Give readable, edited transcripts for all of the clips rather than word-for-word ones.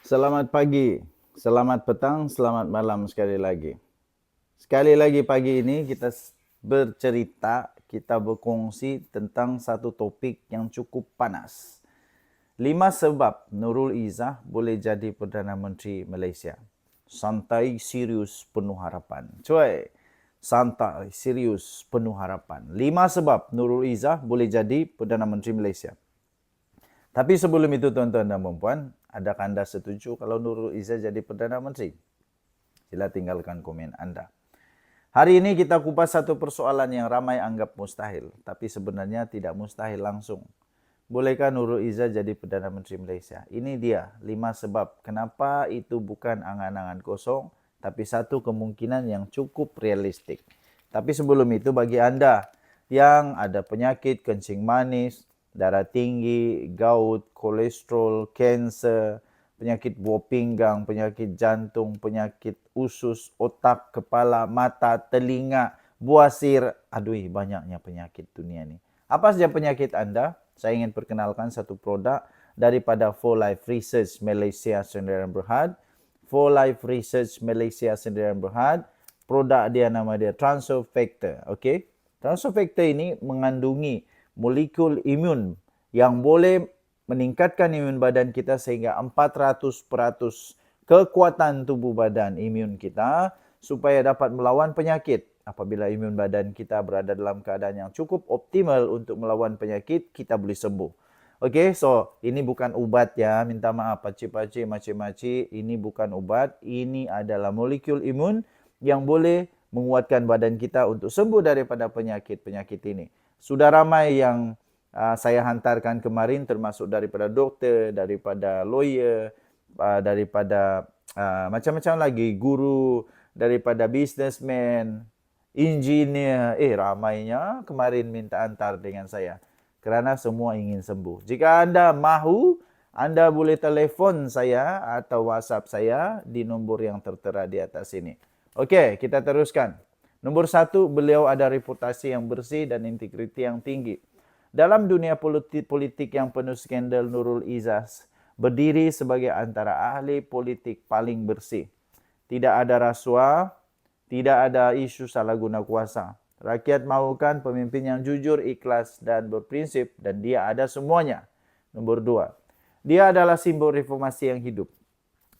Selamat pagi, selamat petang, selamat malam sekali lagi. Sekali lagi pagi ini kita bercerita, kita berkongsi tentang satu topik yang cukup panas. 5 sebab Nurul Izzah boleh jadi Perdana Menteri Malaysia. Santai, serius, penuh harapan. Cuy, santai, serius, penuh harapan. 5 sebab Nurul Izzah boleh jadi Perdana Menteri Malaysia. Tapi sebelum itu tuan-tuan dan puan-puan, adakah anda setuju kalau Nurul Izzah jadi Perdana Menteri? Sila tinggalkan komen anda. Hari ini kita kupas satu persoalan yang ramai anggap mustahil, tapi sebenarnya tidak mustahil langsung. Bolehkah Nurul Izzah jadi Perdana Menteri Malaysia? Ini dia 5 sebab kenapa itu bukan angan-angan kosong, tapi satu kemungkinan yang cukup realistik. Tapi sebelum itu bagi anda yang ada penyakit kencing manis, darah tinggi, gout, kolesterol, kanser, penyakit buah pinggang, penyakit jantung, penyakit usus, otak, kepala, mata, telinga, buasir. Aduh, banyaknya penyakit dunia ini. Apa saja penyakit anda? Saya ingin perkenalkan satu produk daripada 4Life Research Malaysia Sdn Bhd. 4Life Research Malaysia Sdn Bhd. Produk dia nama dia Transfer Factor. Okay? Transfer Factor ini mengandungi molekul imun yang boleh meningkatkan imun badan kita sehingga 400% kekuatan tubuh badan imun kita supaya dapat melawan penyakit. Apabila imun badan kita berada dalam keadaan yang cukup optimal untuk melawan penyakit, kita boleh sembuh. Okay, so ini bukan ubat ya. Minta maaf pakcik-pakcik, makcik-makcik. Ini bukan ubat. Ini adalah molekul imun yang boleh menguatkan badan kita untuk sembuh daripada penyakit-penyakit ini. Sudah ramai yang saya hantarkan kemarin termasuk daripada doktor, daripada lawyer, daripada macam-macam lagi, guru, daripada businessman, engineer. Ramainya kemarin minta hantar dengan saya. Kerana semua ingin sembuh. Jika anda mahu, anda boleh telefon saya atau WhatsApp saya di nombor yang tertera di atas ini. Okey, kita teruskan. Nombor 1, beliau ada reputasi yang bersih dan integriti yang tinggi. Dalam dunia politik yang penuh skandal, Nurul Izzah berdiri sebagai antara ahli politik paling bersih. Tidak ada rasuah, tidak ada isu salah guna kuasa. Rakyat mahukan pemimpin yang jujur, ikhlas dan berprinsip, dan dia ada semuanya. Nombor 2, dia adalah simbol reformasi yang hidup.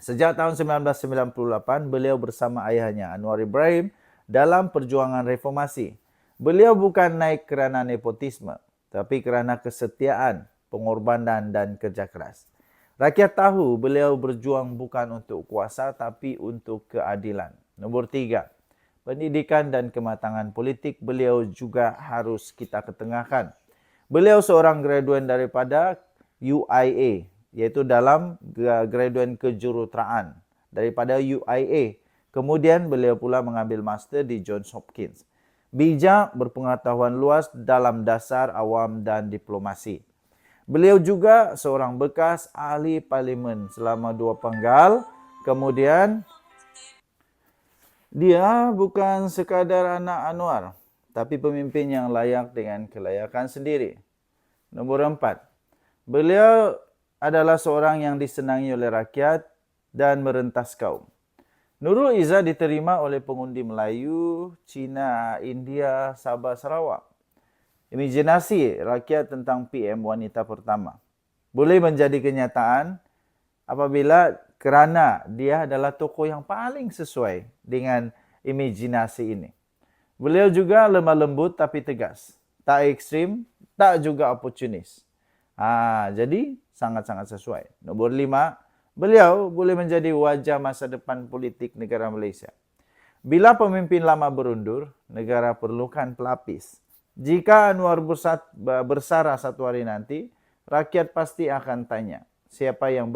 Sejak tahun 1998, beliau bersama ayahnya Anwar Ibrahim dalam perjuangan reformasi. Beliau bukan naik kerana nepotisme, tapi kerana kesetiaan, pengorbanan dan kerja keras. Rakyat tahu beliau berjuang bukan untuk kuasa, tapi untuk keadilan. Nombor 3, pendidikan dan kematangan politik beliau juga harus kita ketengahkan. Beliau seorang graduan daripada UIA, iaitu dalam graduan kejuruteraan daripada UIA. Kemudian beliau pula mengambil master di Johns Hopkins. Bijak, berpengetahuan luas dalam dasar, awam dan diplomasi. Beliau juga seorang bekas ahli parlimen selama 2 penggal. Kemudian dia bukan sekadar anak Anwar, tapi pemimpin yang layak dengan kelayakan sendiri. Nombor 4, beliau adalah seorang yang disenangi oleh rakyat dan merentas kaum. Nurul Izzah diterima oleh pengundi Melayu, Cina, India, Sabah, Sarawak. Imajinasi rakyat tentang PM wanita pertama boleh menjadi kenyataan apabila kerana dia adalah tokoh yang paling sesuai dengan imajinasi ini. Beliau juga lemah lembut tapi tegas. Tak ekstrim, tak juga oportunis. Jadi sangat-sangat sesuai. Nombor 5, beliau boleh menjadi wajah masa depan politik negara Malaysia. Bila pemimpin lama berundur, negara perlukan pelapis. Jika Anwar bersara satu hari nanti, rakyat pasti akan tanya, siapa yang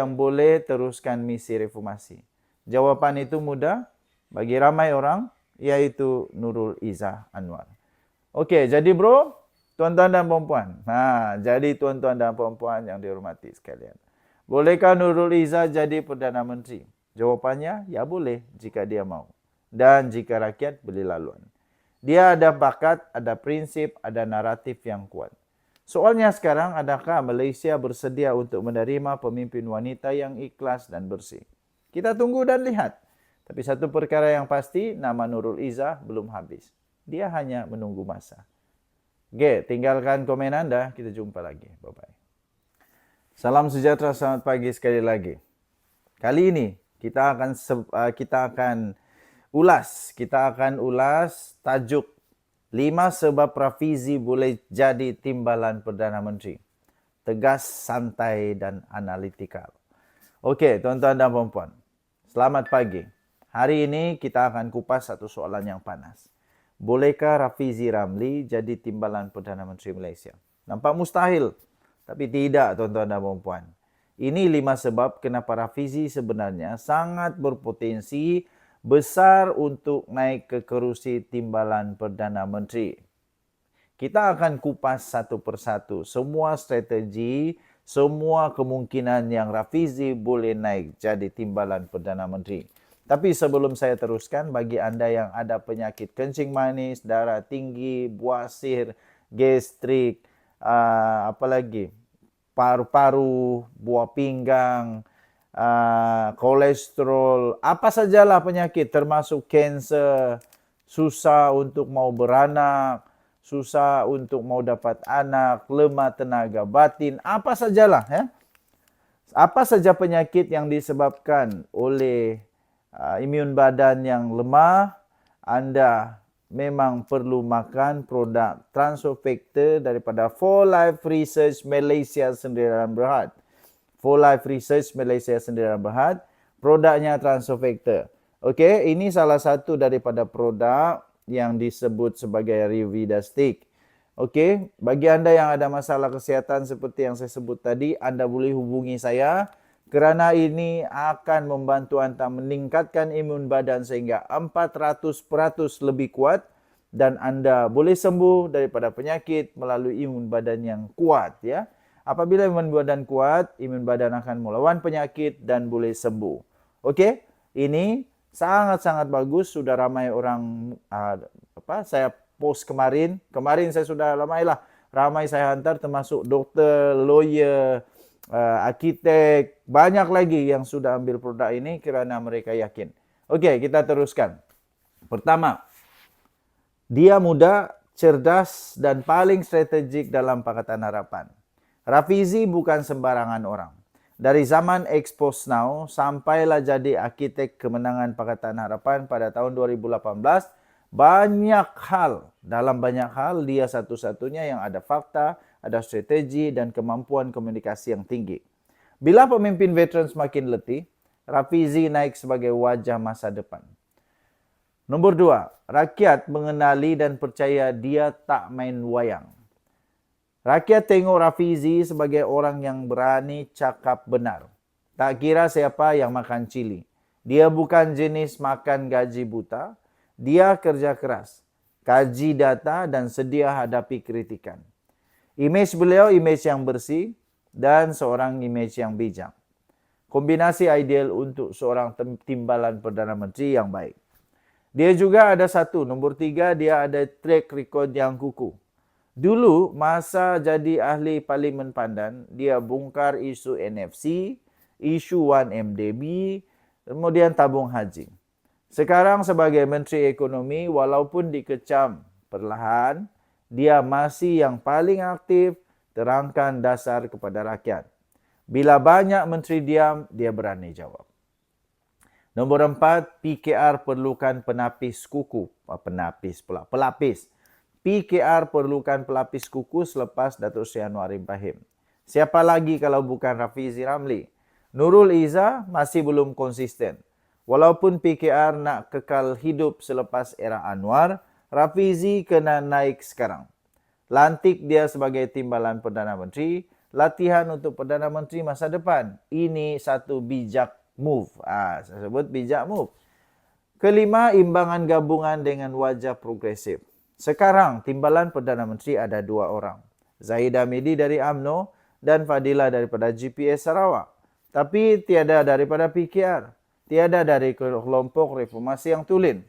boleh teruskan misi reformasi? Jawapan itu mudah bagi ramai orang, iaitu Nurul Izzah Anwar. Okey, jadi bro, tuan-tuan dan puan-puan. Jadi tuan-tuan dan puan-puan yang dihormati sekalian. Bolehkah Nurul Izzah jadi Perdana Menteri? Jawapannya, ya boleh jika dia mau. Dan jika rakyat beri laluan. Dia ada bakat, ada prinsip, ada naratif yang kuat. Soalnya sekarang, adakah Malaysia bersedia untuk menerima pemimpin wanita yang ikhlas dan bersih? Kita tunggu dan lihat. Tapi satu perkara yang pasti, nama Nurul Izzah belum habis. Dia hanya menunggu masa. Oke, tinggalkan komen Anda. Kita jumpa lagi. Bye-bye. Salam sejahtera, selamat pagi sekali lagi. Kali ini kita akan ulas tajuk 5 sebab Rafizi boleh jadi timbalan Perdana Menteri. Tegas, santai dan analitikal. Okey, tuan-tuan dan puan-puan. Selamat pagi. Hari ini kita akan kupas satu soalan yang panas. Bolehkah Rafizi Ramli jadi timbalan Perdana Menteri Malaysia? Nampak mustahil, tapi tidak, tuan-tuan dan puan-puan. Ini 5 sebab kenapa Rafizi sebenarnya sangat berpotensi besar untuk naik ke kerusi timbalan Perdana Menteri. Kita akan kupas satu persatu semua strategi, semua kemungkinan yang Rafizi boleh naik jadi timbalan Perdana Menteri. Tapi sebelum saya teruskan, bagi anda yang ada penyakit kencing manis, darah tinggi, buasir, gastrik, paru-paru, buah pinggang, kolesterol, apa sajalah penyakit termasuk kanser, susah untuk mau beranak, susah untuk mau dapat anak, lemah tenaga batin, apa sajalah ya. Apa saja penyakit yang disebabkan oleh imun badan yang lemah, anda memang perlu makan produk Transofactor daripada For Life Research Malaysia Sendirian Berhad. For Life Research Malaysia Sendirian Berhad, produknya Transofactor. Okey, ini salah satu daripada produk yang disebut sebagai Revida Stick. Okey, bagi anda yang ada masalah kesihatan seperti yang saya sebut tadi, anda boleh hubungi saya kerana ini akan membantu anda meningkatkan imun badan sehingga 400% lebih kuat dan anda boleh sembuh daripada penyakit melalui imun badan yang kuat ya. Apabila imun badan kuat, imun badan akan melawan penyakit dan boleh sembuh. Okey, ini sangat-sangat bagus. Sudah ramai orang saya post kemarin. Kemarin saya sudah ramai saya hantar termasuk doktor, lawyer, arkitek, banyak lagi yang sudah ambil produk ini kerana mereka yakin. Okey, kita teruskan. Pertama, dia muda, cerdas dan paling strategik dalam Pakatan Harapan. Rafizi bukan sembarangan orang. Dari zaman Expose Now sampailah jadi arkitek kemenangan Pakatan Harapan pada tahun 2018, dalam banyak hal dia satu-satunya yang ada fakta, ada strategi dan kemampuan komunikasi yang tinggi. Bila pemimpin veteran semakin letih, Rafizi naik sebagai wajah masa depan. Nombor 2, rakyat mengenali dan percaya dia tak main wayang. Rakyat tengok Rafizi sebagai orang yang berani cakap benar. Tak kira siapa yang makan cili. Dia bukan jenis makan gaji buta. Dia kerja keras, kaji data dan sedia hadapi kritikan. Imej beliau imej yang bersih dan seorang imej yang bijak. Kombinasi ideal untuk seorang timbalan Perdana Menteri yang baik. Dia juga ada nombor 3, dia ada track record yang kukuh. Dulu, masa jadi ahli Parlimen Pandan, dia bongkar isu NFC, isu 1MDB, kemudian tabung haji. Sekarang sebagai Menteri Ekonomi, walaupun dikecam perlahan, dia masih yang paling aktif terangkan dasar kepada rakyat. Bila banyak menteri diam, dia berani jawab. Nombor 4, PKR perlukan pelapis kuku. PKR perlukan pelapis kuku selepas Datuk Seri Anwar Ibrahim. Siapa lagi kalau bukan Rafizi Ramli? Nurul Izzah masih belum konsisten. Walaupun PKR nak kekal hidup selepas era Anwar, Rafizi kena naik sekarang. Lantik dia sebagai timbalan Perdana Menteri, latihan untuk Perdana Menteri masa depan. Ini satu bijak move. Saya sebut bijak move. Kelima, imbangan gabungan dengan wajah progresif. Sekarang, timbalan Perdana Menteri ada 2 orang. Zahid Hamidi dari UMNO dan Fadilah daripada GPS Sarawak. Tapi tiada daripada PKR. Tiada dari kelompok reformasi yang tulen.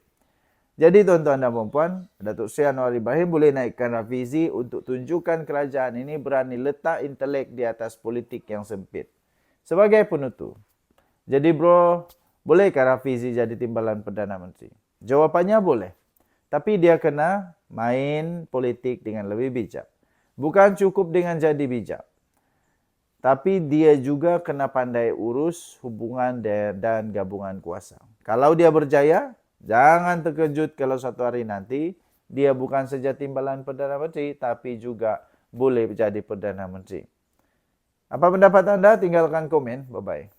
Jadi tuan-tuan dan puan-puan, Datuk Seri Anwar Ibrahim boleh naikkan revisi untuk tunjukkan kerajaan ini berani letak intelek di atas politik yang sempit. Sebagai penutup, jadi bro, bolehkah Rafizi jadi timbalan Perdana Menteri? Jawapannya boleh. Tapi dia kena main politik dengan lebih bijak. Bukan cukup dengan jadi bijak. Tapi dia juga kena pandai urus hubungan dan gabungan kuasa. Kalau dia berjaya, jangan terkejut kalau suatu hari nanti dia bukan saja timbalan Perdana Menteri, tapi juga boleh jadi Perdana Menteri. Apa pendapat anda? Tinggalkan komen. Bye-bye.